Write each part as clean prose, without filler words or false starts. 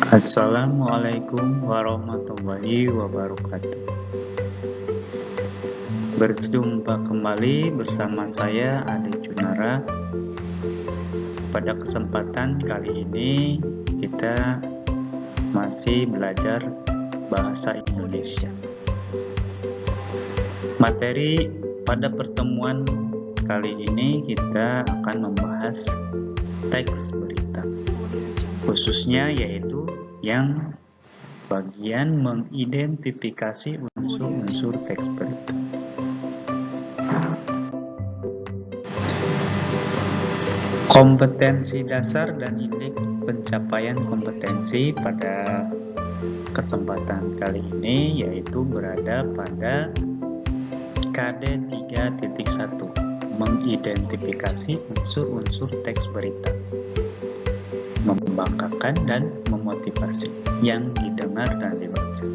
Assalamualaikum warahmatullahi wabarakatuh. Berjumpa kembali bersama saya Ade Junara. Pada kesempatan kali ini kita masih belajar bahasa Indonesia. Materi pada pertemuan kali ini kita akan membahas teks berita, khususnya yaitu yang bagian mengidentifikasi unsur-unsur teks berita. Kompetensi dasar dan indeks pencapaian kompetensi pada kesempatan kali ini yaitu berada pada KD 3.1, mengidentifikasi unsur-unsur teks berita, membanggakan dan memotivasi yang didengar dan dibaca.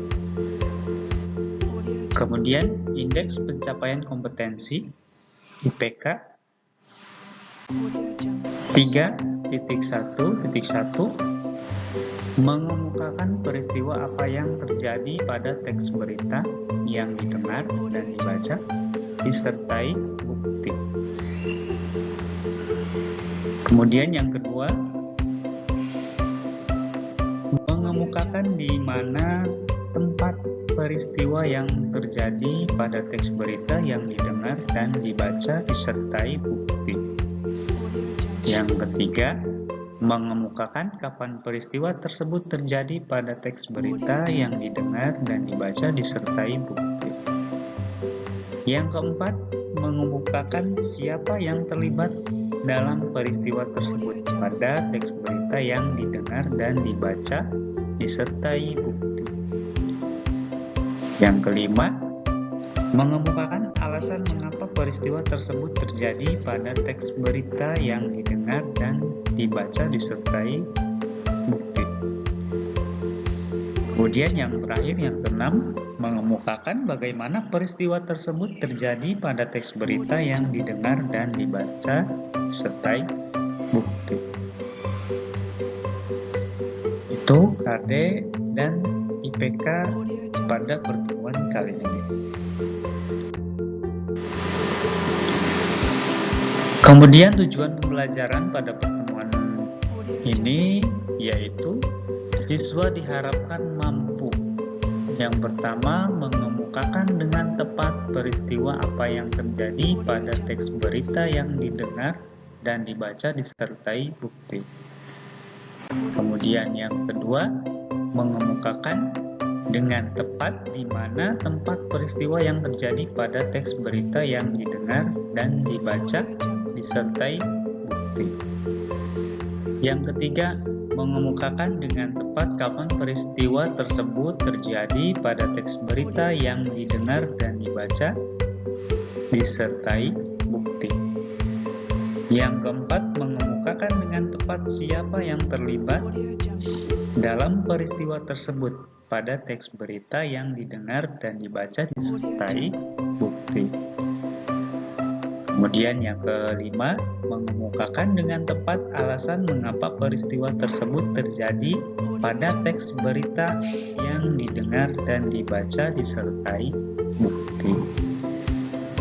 Kemudian indeks pencapaian kompetensi IPK 3.1.1 mengemukakan peristiwa apa yang terjadi pada teks berita yang didengar dan dibaca disertai bukti. Kemudian yang kedua, mengemukakan di mana tempat peristiwa yang terjadi pada teks berita yang didengar dan dibaca disertai bukti. Yang ketiga, mengemukakan kapan peristiwa tersebut terjadi pada teks berita yang didengar dan dibaca disertai bukti. Yang keempat, mengemukakan siapa yang terlibat dalam peristiwa tersebut pada teks berita yang didengar dan dibaca disertai bukti. Yang kelima, mengemukakan alasan mengapa peristiwa tersebut terjadi pada teks berita yang didengar dan dibaca disertai bukti. Kemudian yang terakhir, yang keenam, mengemukakan bagaimana peristiwa tersebut terjadi pada teks berita yang didengar dan dibaca disertai bukti. Itu KD dan IPK pada pertemuan kali ini. Kemudian tujuan pembelajaran pada pertemuan ini yaitu siswa diharapkan mampu, yang pertama, mengemukakan dengan tepat peristiwa apa yang terjadi pada teks berita yang didengar dan dibaca disertai bukti. Kemudian yang kedua, mengemukakan dengan tepat di mana tempat peristiwa yang terjadi pada teks berita yang didengar dan dibaca disertai bukti. Yang ketiga, mengemukakan dengan tepat kapan peristiwa tersebut terjadi pada teks berita yang didengar dan dibaca disertai bukti. Yang keempat, mengemukakan dengan tepat siapa yang terlibat dalam peristiwa tersebut pada teks berita yang didengar dan dibaca disertai bukti. Kemudian yang kelima, mengemukakan dengan tepat alasan mengapa peristiwa tersebut terjadi pada teks berita yang didengar dan dibaca disertai bukti.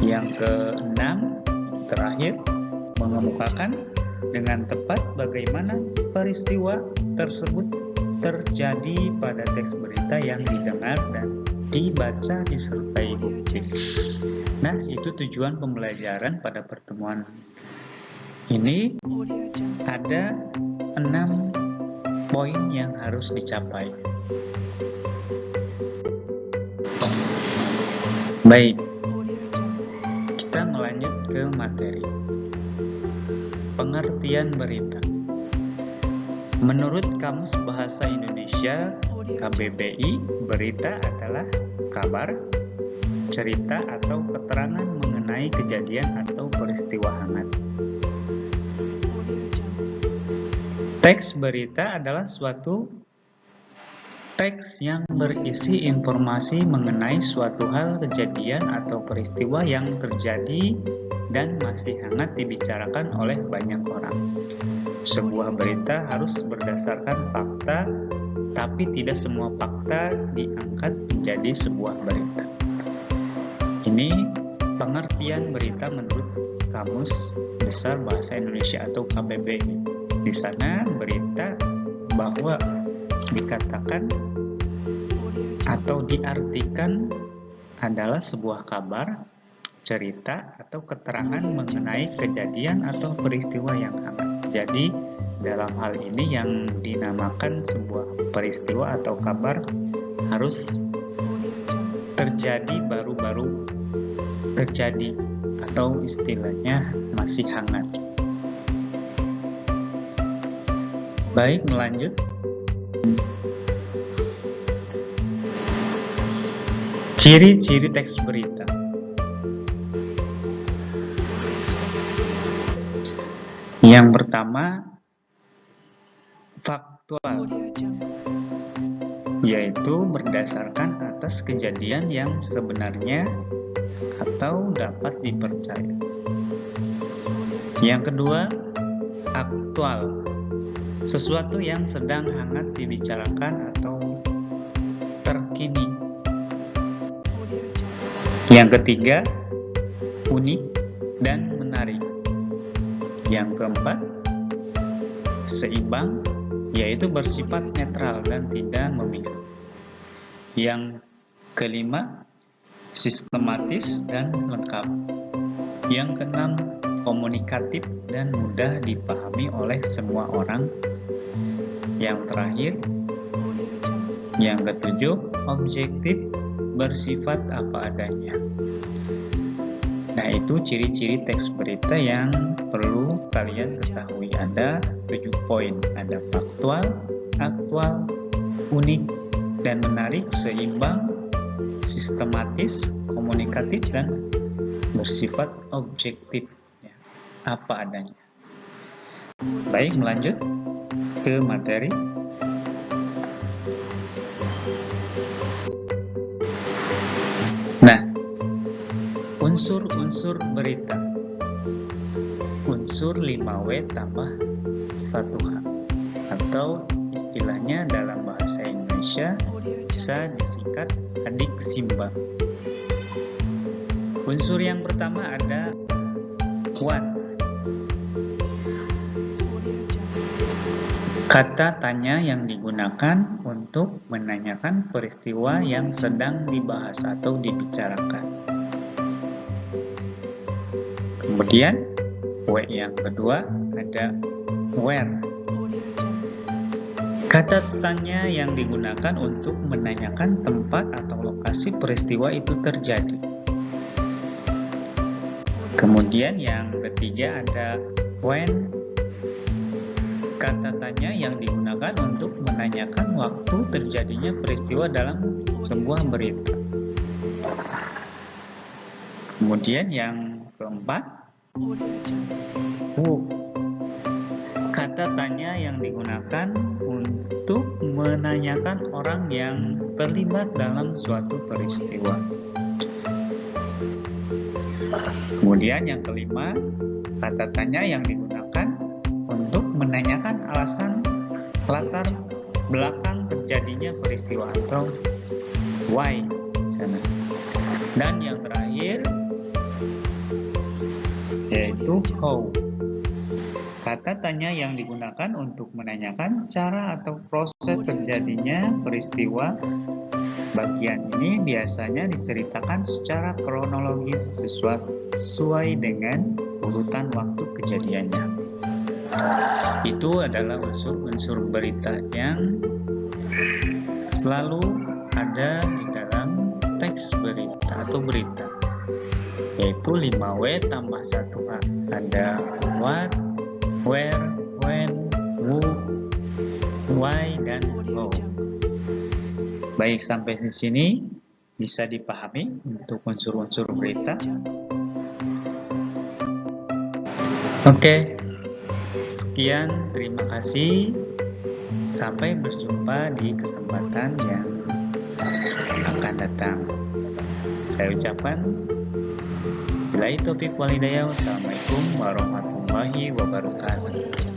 Yang keenam, terakhir, mengemukakan dengan tepat bagaimana peristiwa tersebut terjadi pada teks berita yang didengar dan dibaca disertai bukti. Nah, itu tujuan pembelajaran pada pertemuan ini. Ada 6 poin yang harus dicapai. Baik, kita melanjut ke materi. Pengertian berita. Menurut Kamus Bahasa Indonesia KBBI, berita adalah kabar, cerita atau keterangan mengenai kejadian atau peristiwa hangat. Teks berita adalah suatu teks yang berisi informasi mengenai suatu hal, kejadian atau peristiwa yang terjadi dan masih hangat dibicarakan oleh banyak orang. Sebuah berita harus berdasarkan fakta, tapi tidak semua fakta diangkat menjadi sebuah berita. Ini pengertian berita menurut Kamus Besar Bahasa Indonesia atau KBBI. Di sana berita bahwa dikatakan atau diartikan adalah sebuah kabar, cerita, atau keterangan mengenai kejadian atau peristiwa yang hangat. Jadi, dalam hal ini yang dinamakan sebuah peristiwa atau kabar harus terjadi baru-baru terjadi atau istilahnya masih hangat. Baik, melanjut. Ciri-ciri teks berita. Yang pertama, faktual, yaitu berdasarkan atas kejadian yang sebenarnya atau dapat dipercaya. Yang kedua, aktual, sesuatu yang sedang hangat dibicarakan atau terkini. Yang ketiga, unik dan menarik. Yang keempat, seimbang, yaitu bersifat netral dan tidak memihak. Yang kelima, sistematis dan lengkap. Yang keenam, komunikatif dan mudah dipahami oleh semua orang. Yang terakhir, yang ketujuh, objektif, bersifat apa adanya. Nah, itu ciri-ciri teks berita yang perlu kalian ketahui. Ada 7 poin. Ada faktual, aktual, unik, dan menarik, seimbang, sistematis, komunikatif, dan bersifat objektif, ya, apa adanya. Baik, melanjut ke materi. Nah, unsur-unsur berita. Unsur 5W tambah 1H, atau istilahnya dalam bahasa Indonesia bisa disingkat adiksimba. Unsur yang pertama ada what. Kata tanya yang digunakan untuk menanyakan peristiwa yang sedang dibahas atau dibicarakan. Kemudian W yang kedua ada where. Kata tanya yang digunakan untuk menanyakan tempat atau lokasi peristiwa itu terjadi. Kemudian yang ketiga ada when. Kata tanya yang digunakan untuk menanyakan waktu terjadinya peristiwa dalam sebuah berita. Kemudian yang keempat, who. Kata tanya yang digunakan untuk menanyakan orang yang terlibat dalam suatu peristiwa. Kemudian yang kelima, kata tanya yang digunakan untuk menanyakan alasan latar belakang terjadinya peristiwa atau why sana. Dan yang terakhir yaitu how. Kata tanya yang digunakan untuk menanyakan cara atau proses terjadinya peristiwa. Bagian ini biasanya diceritakan secara kronologis sesuai dengan urutan waktu kejadiannya. Itu adalah unsur-unsur berita yang selalu ada di dalam teks berita atau berita, yaitu 5W tambah 1H. Ada what, where, when, who, why, dan how. Baik, sampai di sini bisa dipahami untuk unsur-unsur berita. Oke, sekian, terima kasih. Sampai berjumpa di kesempatan yang akan datang. Saya ucapkan billahi taufiq wal hidayah. Wassalamualaikum warahmatullahi wabarakatuh.